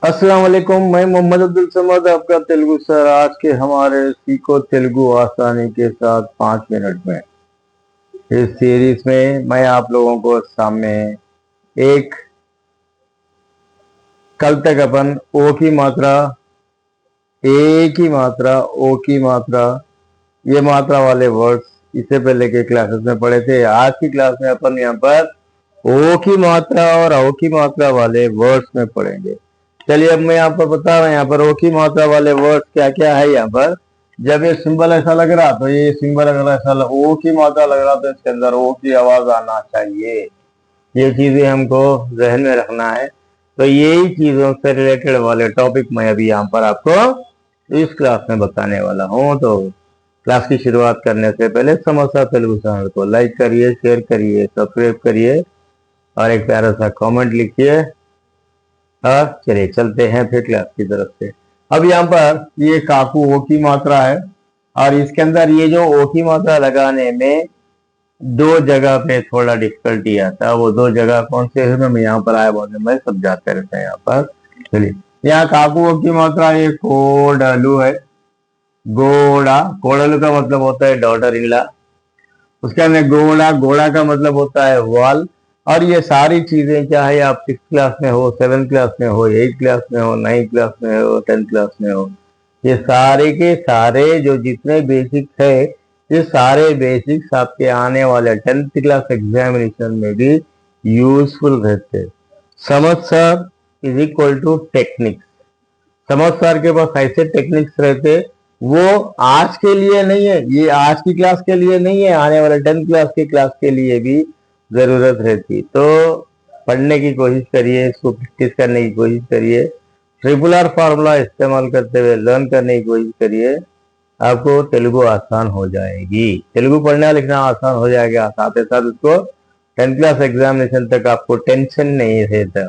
अस्सलाम वालेकुम। मैं मोहम्मद अब्दुल समद, आपका तेलुगु सर। आज के हमारे सीखो तेलुगु आसानी के साथ 5 मिनट में इस सीरीज में मैं आप लोगों को सामने एक कल तक अपन ओ की मात्रा, ए की मात्रा, ओ की मात्रा, ये मात्रा वाले वर्ड्स इससे पहले के क्लासेस में पढ़े थे। आज की क्लास में अपन यहाँ पर ओ की मात्रा और औ की मात्रा वाले वर्ड्स में पढ़ेंगे। चलिए, अब मैं यहाँ पर बता रहा हूँ यहाँ पर ओ की मात्रा वाले वर्ड्स क्या क्या है। यहाँ पर जब ये सिंबल ऐसा लग रहा तो ये सिंबल अगर ऐसा ओ की मात्रा लग रहा तो इसके अंदर ओ की आवाज आना चाहिए। ये चीजें हमको जहन में रखना है। तो यही चीजों से रिलेटेड वाले टॉपिक मैं अभी यहाँ पर आपको इस क्लास में बताने वाला हूँ। तो क्लास की शुरुआत करने से पहले समोसा तेलुगु चैनल को लाइक करिए, शेयर करिए, सब्सक्राइब करिए और एक प्यारा सा कमेंट लिखिए। और चलिए चलते हैं फिर क्लास की तरफ से। अब यहाँ पर ये काकू ओ की मात्रा है और इसके अंदर ये जो ओ की मात्रा लगाने में दो जगह पे थोड़ा डिफिकल्टी आता है। वो दो जगह कौन से है मैं यहाँ पर आया बोलने मैं समझाते रहते हैं यहाँ पर। चलिए, यहाँ काकू ओ की मात्रा ये कोडलू है। गोड़ा, कोडलू का मतलब होता है डॉटर इन लॉ। उसके अंदर गोड़ा, गोड़ा का मतलब होता है वॉल। और ये सारी चीजें चाहे आप 6 क्लास में हो, 7 क्लास में हो, 8 क्लास में हो, 9 क्लास में हो, 10 क्लास में हो, ये सारे के सारे जो जितने बेसिक है ये सारे बेसिक्स आपके आने वाले 10th क्लास एग्जामिनेशन में भी यूजफुल रहते। समझ sir is equal to techniques. समझ सर के पास ऐसे टेक्निक्स रहते, वो आज के लिए नहीं है, ये आज की क्लास के लिए नहीं है, आने वाले 10th क्लास की क्लास के लिए भी जरूरत रहती। तो पढ़ने की कोशिश करिए, इसको प्रैक्टिस करने की कोशिश करिए, ट्रिपल आर फार्मूला इस्तेमाल करते हुए लर्न करने की कोशिश करिए। आपको तेलुगु आसान हो जाएगी, तेलुगु पढ़ना लिखना आसान हो जाएगा। साथ ही साथ उसको 10th क्लास एग्जामिनेशन तक आपको टेंशन नहीं रहता।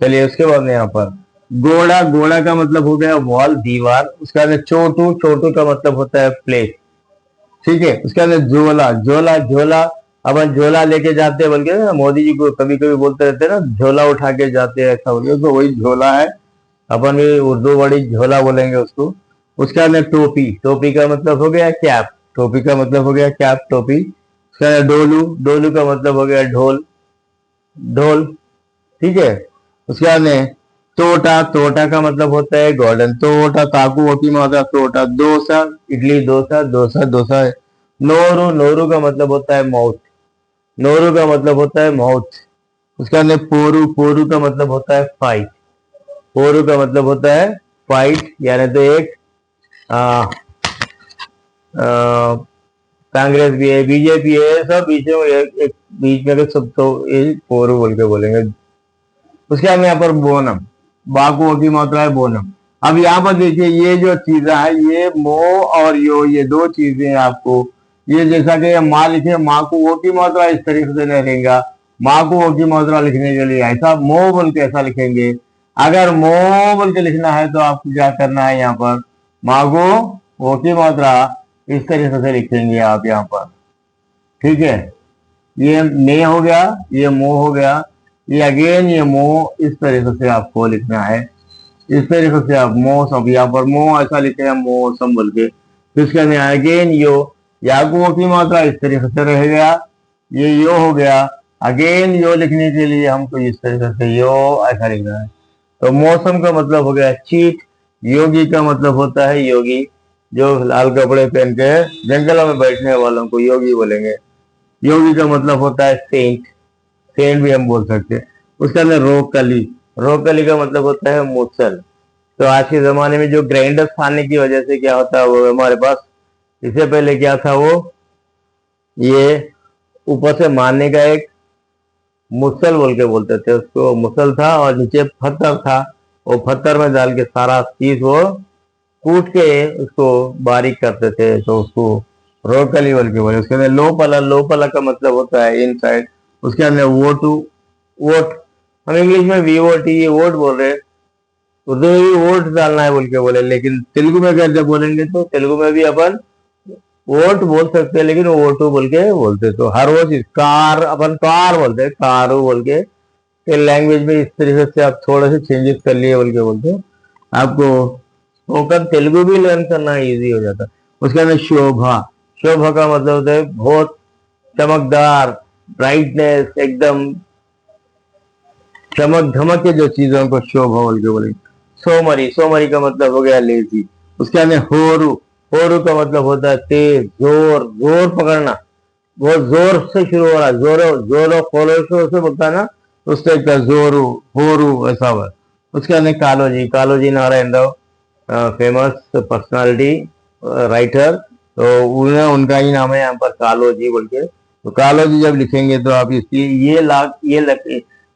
चलिए, उसके बाद में यहाँ पर गोड़ा, गोड़ा का मतलब हो गया वॉल, दीवार। उसके बाद चोटू, चोटू का मतलब होता है प्लेस। ठीक है। उसके अंदर झोला, झोला, झोला अपन झोला लेके जाते हैं बोल के ना, मोदी जी को कभी कभी बोलते रहते हैं ना, झोला उठा के जाते हैं ऐसा बोल के, तो वही झोला है। अपन भी उर्दू बड़ी झोला बोलेंगे उसको। उसके अंदर टोपी, टोपी का मतलब हो गया कैप, टोपी का मतलब हो गया कैप, टोपी। उसके अंदर डोलू, डोलू का मतलब हो गया ढोल, ढोल। ठीक है। उसके बाद में तोटा, तोटा का मतलब होता है गोल्डन तोटा। काकू होती माता तोटा। डोसा, इडली डोसा, डोसा, डोसा। नोरू, नोरू का मतलब होता है माउथ, नोरू का मतलब होता है माउथ। उसके अंदर पोरू, पोरू का मतलब होता है फाइट, पोरू का मतलब होता है फाइट, यानी तो एक कांग्रेस भी है, बीजेपी है, सब बीच में एक बीच में सब तो ये पोरू बोल के बोलेंगे। उसके बाद में यहाँ पर बोनम, बाकुओं की मात्रा है बोनम। अब यहाँ पर देखिए ये जो चीजें है, ये मो और यो, ये दो चीजें आपको, ये जैसा कि माँ लिखे, माँ को वो की मात्रा इस तरीके से नहीं रहेगा। माँ को वो की मात्रा लिखने के लिए ऐसा मो बोल के ऐसा लिखेंगे। अगर मो बोल के लिखना है तो आपको क्या करना है, यहाँ पर माँ को वो की मात्रा इस तरीके से लिखेंगे आप यहाँ पर। ठीक है। ये मे हो गया, ये मो हो गया, ये अगेन ये मो, इस तरीके से आपको लिखना है। इस तरीके से आप मौसम, यहाँ पर मो ऐसा लिखे हैं मौसम बोल के। फिर इसके अंदर अगेन यो, यागुओं की मात्रा इस तरीके से रहेगा, ये यो हो गया। अगेन यो लिखने के लिए हमको इस तरीके से यो ऐसा लिखना है। तो मौसम का मतलब हो गया चीट। योगी का मतलब होता है योगी, जो लाल कपड़े पहन के जंगलों में बैठने वालों को योगी बोलेंगे। योगी का मतलब होता है सेंट, सेंट भी हम बोल सकते हैं। उसके अंदर रोकली, रोकली का मतलब होता है मुसल। तो आज के जमाने में जो ग्राइंडर्स आने की वजह से क्या होता है, वो हमारे पास इससे पहले क्या था, वो ये ऊपर से मारने का एक मुसल बोल के बोलते थे उसको, मुसल था और नीचे पत्थर था। वो पत्थर में डाल के सारा चीज वो कूट के उसको बारीक करते थे, तो उसको रोकली बोल के बोले। उसके अंदर लोपला, लोपला का मतलब होता है इनसाइड। उसके अंदर वोटू, वोट, हम इंग्लिश में वीओटी ये वोट बोल रहे हैं, उर्दू में भी वोट डालना है बोल के बोले। लेकिन तेलुगु में अगर जब बोलेंगे तो तेलुगु में भी अपन वोट बोल सकते हैं, लेकिन वोटू बोल के बोलते। तो हर वो चीज कार अपन कार बोलते हैं, कारू बोल के कि लैंग्वेज में इस तरीके से आप थोड़े से चेंजेस कर लिए बोल के बोलते हो, आपको स्पोकन तेलुगु भी लर्न करना इजी हो जाता है। उसके अंदर शोभा, शोभा का मतलब होता है बहुत चमकदार, ब्राइटनेस, एकदम चमक धमक के जो चीजों को शोभा बोल के बोलेंगे। सोमरी, सोमरी का मतलब हो गया लेजी। उसके अंदर होरू, होरू का मतलब होता है तेज, जोर, जोर पकड़ना, बहुत जोर से शुरू हो रहा है, जोरो जोरो खोलो से बोलता है ना, उस टाइप का जोरू, होरू ऐसा हुआ। उसके अंदर Kaloji, Kaloji Narayan Rao, famous personality, writer, तो उन्हें उनका ही नाम है यहाँ पर कालोजी बोल के। तो कालोजी जब लिखेंगे तो आप इसकी ये ला, ये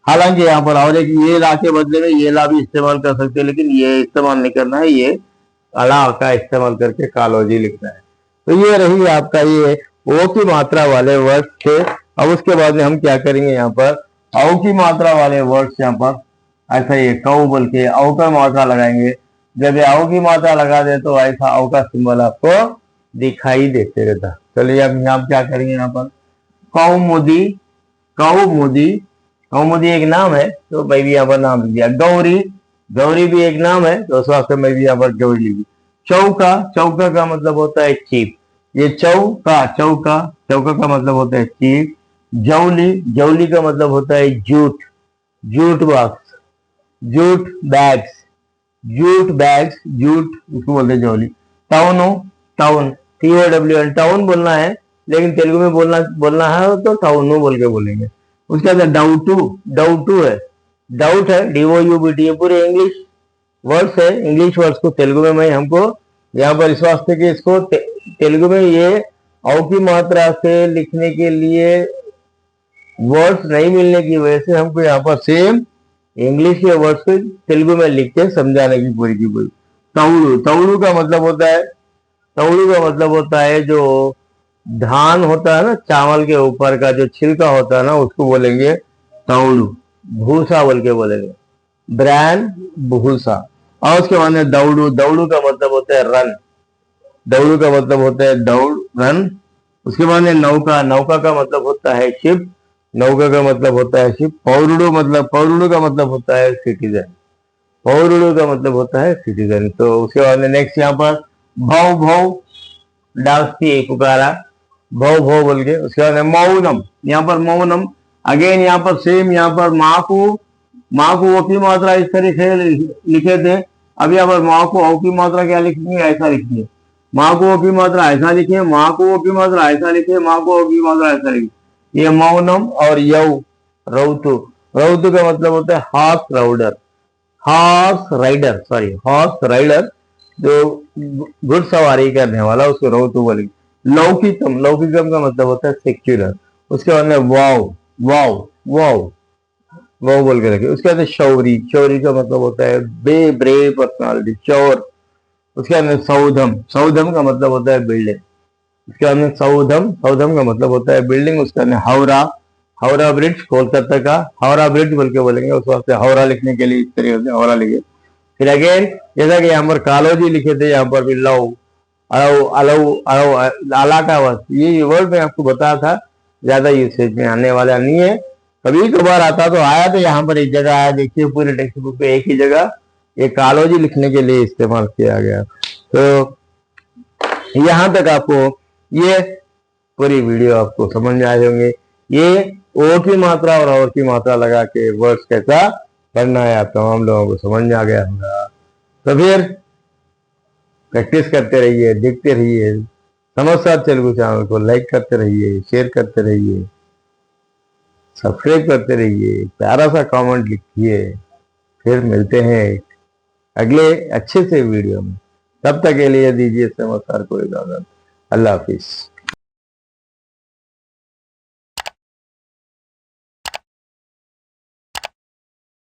हालांकि यहाँ पर और एक ये ला के बदले में ये ला भी इस्तेमाल कर सकते हैं, लेकिन ये इस्तेमाल नहीं करना है, ये अला का इस्तेमाल करके कालोजी लिखना है। तो ये रही आपका ये ओ की मात्रा वाले वर्ड थे। अब उसके बाद में हम क्या करेंगे, यहाँ पर औ की मात्रा वाले वर्ड्स यहाँ पर ऐसा ये कौ बोल के औ का मात्रा लगाएंगे। जब ये औ की मात्रा लगा दे तो ऐसा औ का सिंबल आपको दिखाई देते रहता। चलिए अब यहाँ क्या करेंगे, यहाँ पर कौमुदी, कौमुदी, कौमुदी एक नाम है तो मैं भी यहाँ पर नाम लिख दिया। गौरी, गौरी भी एक नाम है तो उस वास्ते मैं भी यहाँ पर गौरी लिखी। चौका, चौका का मतलब होता है चीप, ये चौका, चौका, चौका का मतलब होता है चीप। जौली, जौली का मतलब होता है jute, jute box, jute bags, jute bags, jute उसको बोलते हैं जौली। टाउनो, टाउन, TOWN, टाउन बोलना है, लेकिन तेलुगु में बोलना बोलना है तो टाउनो बोल के बोलेंगे। उसके अंदर डाउटू, डाउटू है, डाउट है, DOUBT, ये पूरे इंग्लिश वर्ड्स है। इंग्लिश वर्ड्स को तेलुगु में मैं हमको यहाँ पर इस वास्ते कि इसको तेलुगु में ये औ की मात्रा से लिखने के लिए वर्ड्स नहीं मिलने की वजह से हमको यहाँ पर सेम इंग्लिश के वर्ड्स को तेलुगु में लिख के समझाने की पूरी की पूरी। तौड़ू, तौड़ू का मतलब होता है, तौड़ू का मतलब होता है जो धान होता है ना, चावल के ऊपर का जो छिलका होता है ना, उसको बोलेंगे तौड़ू, भूसा बोल के बोलेंगे, ब्रांड भूसा। और उसके बाद में दौड़ू, दौड़ू का मतलब होता है रन, दौड़ू का मतलब होता है दौड़, रन। उसके बाद में नौका, नौका का मतलब होता है शिप, नौका का मतलब होता है शिप। पौरुड़ू, मतलब पौरुड़ू का मतलब होता है सिटीजन, पौरुड़ू का मतलब होता है सिटीजन। तो उसके बाद में नेक्स्ट यहाँ पर भौ, भौ डांसती पुकारा, भौ भौ बोल के। उसके बाद मौनम, यहाँ पर मौनम अगेन, यहाँ पर सेम, यहाँ पर माँ को वो की मात्रा इस तरीके से लिखे थे। अब यहाँ पर माँ को औ की मात्रा क्या लिखनी है, ऐसा लिखनी है। माँ को ओ की मात्रा ऐसा लिखे, माँ को ओ की मात्रा ऐसा लिखे, माँ को ओ की मात्रा ऐसा लिखे। ये मौनम और यऊ, रौतु, रौतु का मतलब होता है horse rider, horse rider, sorry horse rider, जो घुड़सवारी करने वाला, उसको रौतु बोलेंगे। लौकिकम, लौकिकम का मतलब होता है सेक्युलर। उसके बाद में वाव, वाव, वाव, वाव बोल के रखे। उसके बाद शौरी, शौरी का मतलब होता है ब्रेव पर्सनालिटी, चौर। उसके अंदर सौधम, सौधम का मतलब होता है बिल्डिंग। उसके अंदर सौधम, सौधम का मतलब होता है बिल्डिंग। उसके अंदर हावड़ा, हावड़ा ब्रिज, कोलकाता का हावड़ा ब्रिज बोल के बोलेंगे, उस वास्ते हावड़ा लिखने के लिए इस तरीके से हावड़ा लिखे। फिर अगेन जैसा कि यहाँ पर कालोजी लिखे थे, यहाँ पर भी लव, अलव, अलव, अलव, आला का वर्ड, ये वर्ड मैं आपको बताया था, ज्यादा यूसेज में आने वाला नहीं है, कभी कभार आता तो आया। तो यहाँ पर एक जगह आया, देखिए पूरे टेक्स्ट बुक पे एक ही जगह ये कालोजी लिखने के लिए इस्तेमाल किया गया। तो यहाँ तक आपको ये पूरी वीडियो आपको समझ में आए होंगे। ये ओ की मात्रा और की मात्रा लगा के वर्ड्स कैसा पढ़ना है आप तमाम लोगों को समझ में आ गया होगा। तो फिर प्रैक्टिस करते रहिए, देखते रहिए, समझदार तेलुगु चैनल को लाइक करते रहिए, शेयर करते रहिए, सब्सक्राइब करते रहिए, प्यारा सा कमेंट लिखिए। फिर मिलते हैं अगले अच्छे से वीडियो में, तब तक के लिए दीजिए समझदार को इजाजत। अल्लाह हाफिज।